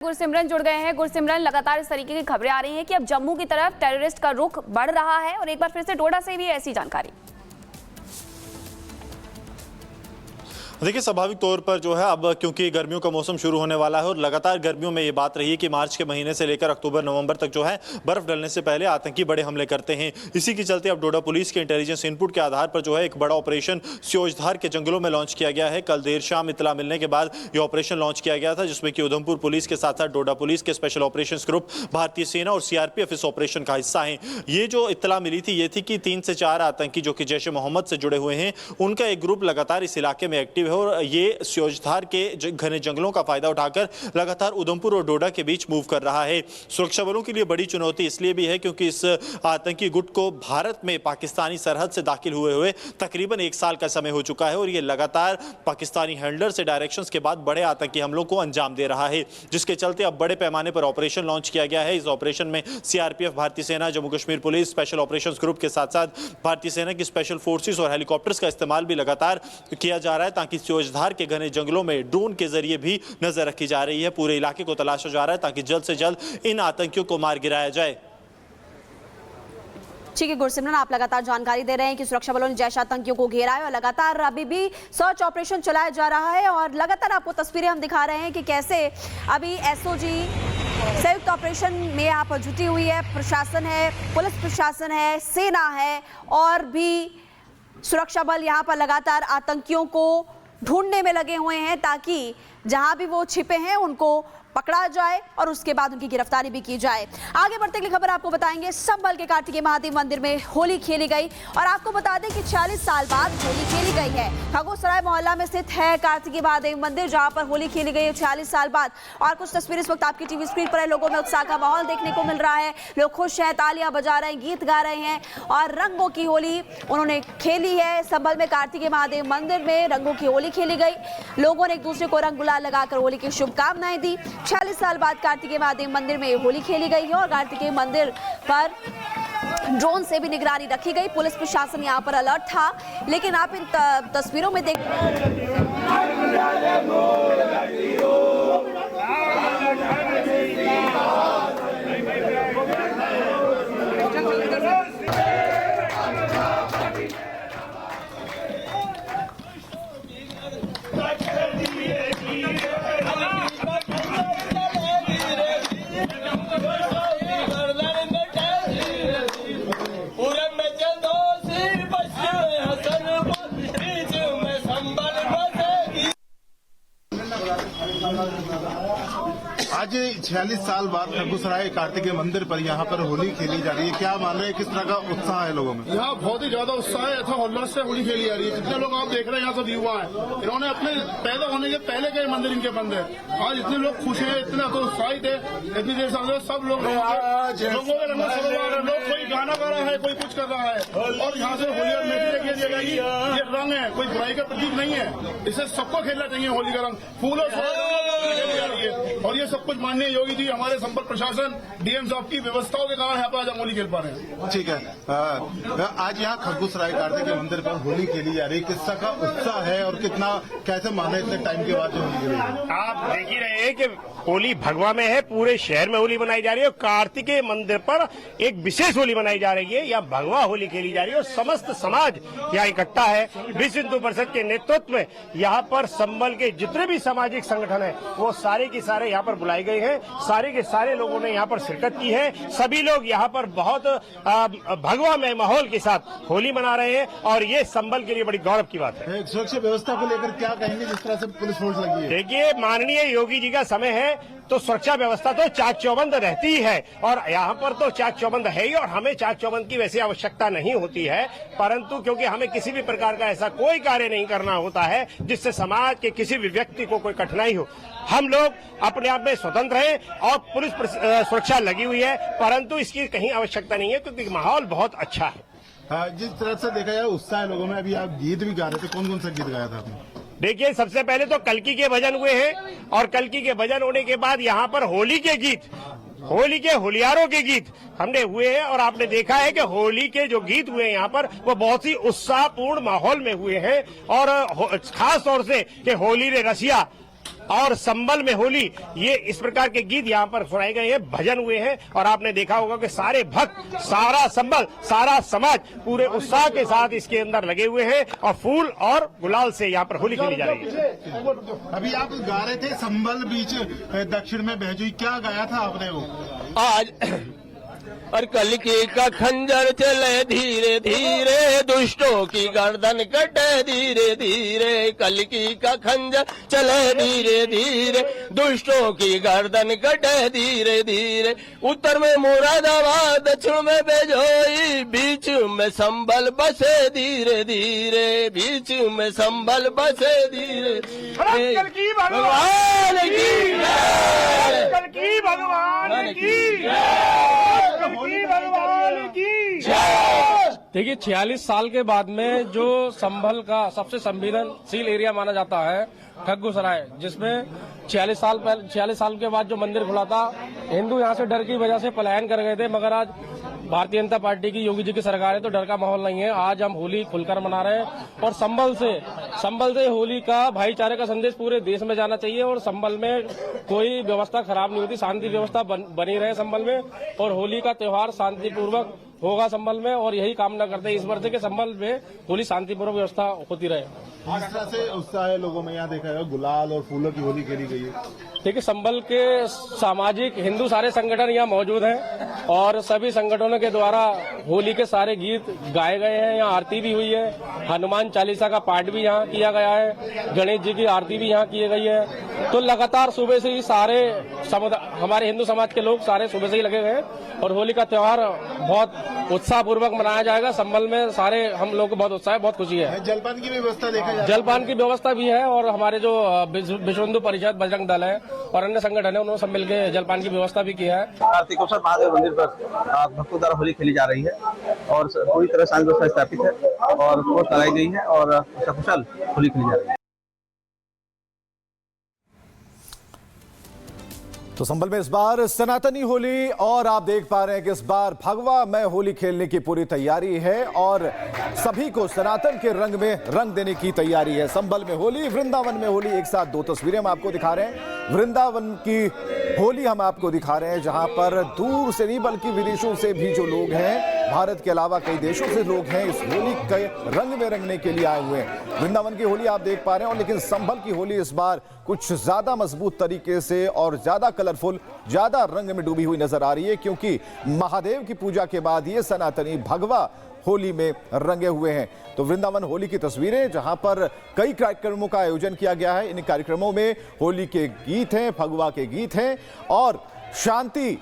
गुरसिमरन जुड़ गए हैं। गुरसिमरन, लगातार इस तरीके की खबरें आ रही हैं कि अब जम्मू की तरफ टेररिस्ट का रुख बढ़ रहा है और एक बार फिर से डोडा से भी ऐसी जानकारी। देखिए, स्वाभाविक तौर पर जो है अब क्योंकि गर्मियों का मौसम शुरू होने वाला है और लगातार गर्मियों में ये बात रही है कि मार्च के महीने से लेकर अक्टूबर नवंबर तक जो है बर्फ डलने से पहले आतंकी बड़े हमले करते हैं। इसी के चलते अब डोडा पुलिस के इंटेलिजेंस इनपुट के आधार पर जो है एक बड़ा ऑपरेशन स्योजधार के जंगलों में लॉन्च किया गया है। कल देर शाम इतला मिलने के बाद ये ऑपरेशन लॉन्च किया गया था, जिसमें कि उधमपुर पुलिस के साथ साथ डोडा पुलिस के स्पेशल ऑपरेशन ग्रुप, भारतीय सेना और सीआरपीएफ इस ऑपरेशन का हिस्सा है। ये जो इतला मिली थी ये थी कि 3 से 4 आतंकी जो कि जैश ए मोहम्मद से जुड़े हुए हैं, उनका एक ग्रुप लगातार इस इलाके में एक्टिव है और ये स्योजधार के घने जंगलों का फायदा उठाकर लगातार उधमपुर और डोडा के बीच मूव कर रहा है। सुरक्षा बलों के लिए बड़ी चुनौती इसलिए भी है क्योंकि इस आतंकी गुट को भारत में पाकिस्तानी सरहद से दाखिल हुए तकरीबन 1 साल का समय हो चुका है और ये लगातार पाकिस्तानी हैंडलर से डायरेक्शंस के बाद बड़े आतंकी हमलों को अंजाम दे रहा है, जिसके चलते अब बड़े पैमाने पर ऑपरेशन लॉन्च किया गया है। इस ऑपरेशन में सीआरपीएफ, भारतीय सेना, Jammu Kashmir police, special operation group के साथ साथ भारतीय सेना की स्पेशल फोर्सेस और हेलीकॉप्टर्स का इस्तेमाल भी लगातार किया जा रहा है, ताकि स्योजधार के घने जंगलों में ड्रोन के जरिए भी नजर रखी जा रही है। पूरे इलाके को तलाशा जा रहा है ताकि जल्द से जल्द इन आतंकियों को मार गिराया जाए। ठीक है गुरसिमरन, आप लगातार जानकारी दे रहे हैं कि सुरक्षा बलों ने जैश आतंकियों को घेरा है और लगातार अभी भी सर्च ऑपरेशन चलाया जा रहा है और लगातार आपको तस्वीरें हम दिखा रहे हैं कि कैसे अभी एसओजी संयुक्त ऑपरेशन में यहाँ पर जुटी हुई है। प्रशासन है, पुलिस प्रशासन है, सेना है और भी सुरक्षा बल यहाँ पर लगातार आतंकियों को ढूंढने में लगे हुए हैं ताकि जहां भी वो छिपे हैं उनको पकड़ा जाए और उसके बाद उनकी गिरफ्तारी भी की जाए। आगे बढ़ते अगली खबर आपको बताएंगे। संभल के कार्तिकेय महादेव मंदिर में होली खेली गई और आपको बता दें कि 46 साल बाद होली खेली गई है। खगोसराय मोहल्ला में स्थित है कार्तिकेय महादेव मंदिर, जहां पर होली खेली गई है 46 साल बाद। और कुछ तस्वीरें इस वक्त आपकी टीवी स्क्रीन पर है। लोगों में उत्साह का माहौल देखने को मिल रहा है, लोग खुश हैं, तालियां बजा रहे हैं, गीत गा रहे हैं और रंगों की होली उन्होंने खेली है। संभल में कार्तिकेय महादेव मंदिर में रंगों की होली खेली गई। लोगों ने एक दूसरे को रंग गुलाल लगाकर होली की शुभकामनाएं दी। 46 साल बाद कार्तिकेय महादेव मंदिर में होली खेली गई है और कार्तिकेय मंदिर पर ड्रोन से भी निगरानी रखी गई। पुलिस प्रशासन यहां पर अलर्ट था, लेकिन आप इन तस्वीरों में देख आज 46 साल बाद खगोसराय कार्तिकेय मंदिर पर यहाँ पर होली खेली जा रही है। क्या मान रहे हैं, किस तरह का उत्साह है लोगों में? यहाँ बहुत ही ज्यादा उत्साह है, ऐसा उल्लास से होली खेली जा रही है। जितने लोग आप देख रहे हैं यहाँ सब युवा है, इन्होंने अपने पैदा होने के पहले के मंदिर इनके बंद है। आज इतने लोग खुश हैं, इतना तो उत्साहित है, इतनी देर से सब लोग लोगों के रंग सरोवर है, लोग कोई गाना गा रहा है, कोई कुछ कर रहा है और यहाँ से होली और मेहंदी खेली जाएगी। ये रंग है, कोई बुराई का प्रतीक नहीं है, इसे सबको खेलना चाहिए। होली का रंग फूलों से खेली जा रही है और ये सब कुछ माननीय योगी जी, हमारे संपर्क प्रशासन, डीएम साहब की व्यवस्थाओं के कारण यहाँ पर आज हम होली खेल पा रहे हैं। ठीक है, आज यहाँ खगोसराय कार्तिकेय मंदिर पर होली खेली जा रही है, किस तरह का उत्साह है और कितना कैसे माने इतने टाइम के बाद जो होली खेली? आप देख ही रहे हैं कि होली भगवा में है, पूरे शहर में होली मनाई जा रही है और कार्तिकेय मंदिर पर एक विशेष होली मनाई जा रही है। यहाँ भगवा होली खेली जा रही है और समस्त समाज यहाँ इकट्ठा है। विश्व हिंदू परिषद के नेतृत्व में यहाँ पर संभल के जितने भी सामाजिक संगठन है वो सारे के सारे यहाँ पर बुलाए गए हैं। सारे के सारे लोगों ने यहाँ पर शिरकत की है। सभी लोग यहाँ पर बहुत भगवामय माहौल के साथ होली मना रहे हैं और ये संभल के लिए बड़ी गौरव की बात है। सुरक्षा व्यवस्था को लेकर क्या कहेंगे, जिस तरह से पुलिस फोर्स लगी है? देखिए, माननीय योगी जी का समय है तो सुरक्षा व्यवस्था तो चाक चौबंद रहती है और यहाँ पर तो चाक चौबंद है ही और हमें चाक चौबंद की वैसी आवश्यकता नहीं होती है, परंतु क्योंकि हमें किसी भी प्रकार का ऐसा कोई कार्य नहीं करना होता है जिससे समाज के किसी भी व्यक्ति को कोई कठिनाई हो। हम लोग अपने आप में स्वतंत्र हैं और पुलिस सुरक्षा लगी हुई है, परंतु इसकी कहीं आवश्यकता नहीं है क्योंकि माहौल बहुत अच्छा है। जिस तरह से देखा जाए उत्साह लोगों में, अभी आप गीत भी गा रहे थे, कौन कौन सा गीत गाया था आपने? देखिए, सबसे पहले तो कल्की के भजन हुए हैं और कल्की के भजन होने के बाद यहाँ पर होली के गीत, होली के होलियारों के गीत हमने हुए हैं और आपने देखा है कि होली के जो गीत हुए हैं यहाँ पर वो बहुत ही उत्साहपूर्ण माहौल में हुए हैं और खास तौर से कि होली रे रसिया और संबल में होली, ये इस प्रकार के गीत यहाँ पर सुनाए गए हैं, भजन हुए हैं। और आपने देखा होगा कि सारे भक्त, सारा संबल, सारा समाज पूरे उत्साह के साथ इसके अंदर लगे हुए हैं और फूल और गुलाल से यहाँ पर होली खेली जा रही है। अभी आप गा रहे थे संबल बीच दक्षिण में बहजुई, क्या गाया था आपने वो? आज और कलकी का खंजर चले धीरे धीरे, दुष्टों की गर्दन कटे धीरे धीरे। कलकी का खंजर चले धीरे धीरे, दुष्टों की गर्दन कटे धीरे धीरे। उत्तर में मुरादाबाद, दक्षिण में बेजोई, बीच में संबल बसे धीरे धीरे, बीच में संबल बसे धीरे। कल की भगवान की जय, कल की भगवान की देखिए 46 साल के बाद में जो संभल का सबसे संवेदनशील एरिया माना जाता है खग्गूसराय, जिसमें 46 साल के बाद जो मंदिर खुला था, हिंदू यहाँ से डर की वजह से पलायन कर गए थे, मगर आज भारतीय जनता पार्टी की, योगी जी की सरकार है तो डर का माहौल नहीं है। आज हम होली खुलकर मना रहे हैं और संभल से होली का भाईचारे का संदेश पूरे देश में जाना चाहिए। और संभल में कोई व्यवस्था खराब नहीं होती, शांति व्यवस्था बनी रहे संभल में, और होली का त्योहार शांतिपूर्वक होगा संभल में। और यही कामना करते हैं इस वर्ष के संभल में होली शांतिपूर्वक व्यवस्था होती रहे। किस तरह से उत्साह है लोगों में, यहाँ देखा है गुलाल और फूलों की होली खेली गई है? देखिए संभल के सामाजिक हिंदू सारे संगठन यहाँ मौजूद हैं और सभी संगठनों के द्वारा होली के सारे गीत गाए गए हैं। यहाँ आरती भी हुई है, हनुमान चालीसा का पाठ भी यहाँ किया गया है, गणेश जी की आरती भी यहाँ की गई है। तो लगातार सुबह से ही सारे हमारे हिंदू समाज के लोग सारे सुबह से ही लगे गए हैं और होली का त्योहार बहुत उत्साह पूर्वक मनाया जाएगा। संभल में सारे हम लोग को बहुत उत्साह है, बहुत खुशी है। जलपान की भी व्यवस्था देखा जाए? जलपान की व्यवस्था भी है और हमारे जो विश्व हिंदू परिषद, बजरंग दल है और अन्य संगठन है, उन्होंने सब मिलकर जलपान की व्यवस्था भी की है। कार्तिकेश्वर महादेव मंदिर पर भक्तों द्वारा होली खेली जा रही है और पूरी तरह शांति व्यवस्था स्थापित है और पोस्ट लगाई गई है और सकुशल होली खेली जा रही है। तो संभल में इस बार सनातनी होली और आप देख पा रहे हैं कि इस बार भगवा में होली खेलने की पूरी तैयारी है और सभी को सनातन के रंग में रंग देने की तैयारी है। संभल में होली, वृंदावन में होली, एक साथ दो तस्वीरें हम आपको दिखा रहे हैं। वृंदावन की होली हम आपको दिखा रहे हैं जहां पर दूर से नहीं बल्कि विदेशों से भी जो लोग हैं, भारत के अलावा कई देशों से लोग हैं, इस होली के रंग में रंगने के लिए आए हुए हैं। वृंदावन की होली आप देख पा रहे हैं, लेकिन संभल की होली इस बार कुछ ज्यादा मजबूत तरीके से और ज्यादा कलरफुल, ज्यादा रंग में डूबी हुई नजर आ रही है, क्योंकि महादेव की पूजा के बाद ये सनातनी भगवा होली में रंगे हुए हैं। तो वृंदावन होली की तस्वीरें जहां पर कई कार्यक्रमों का आयोजन किया गया है। इन कार्यक्रमों में होली के गीत हैं, भगवा के गीत हैं और शांति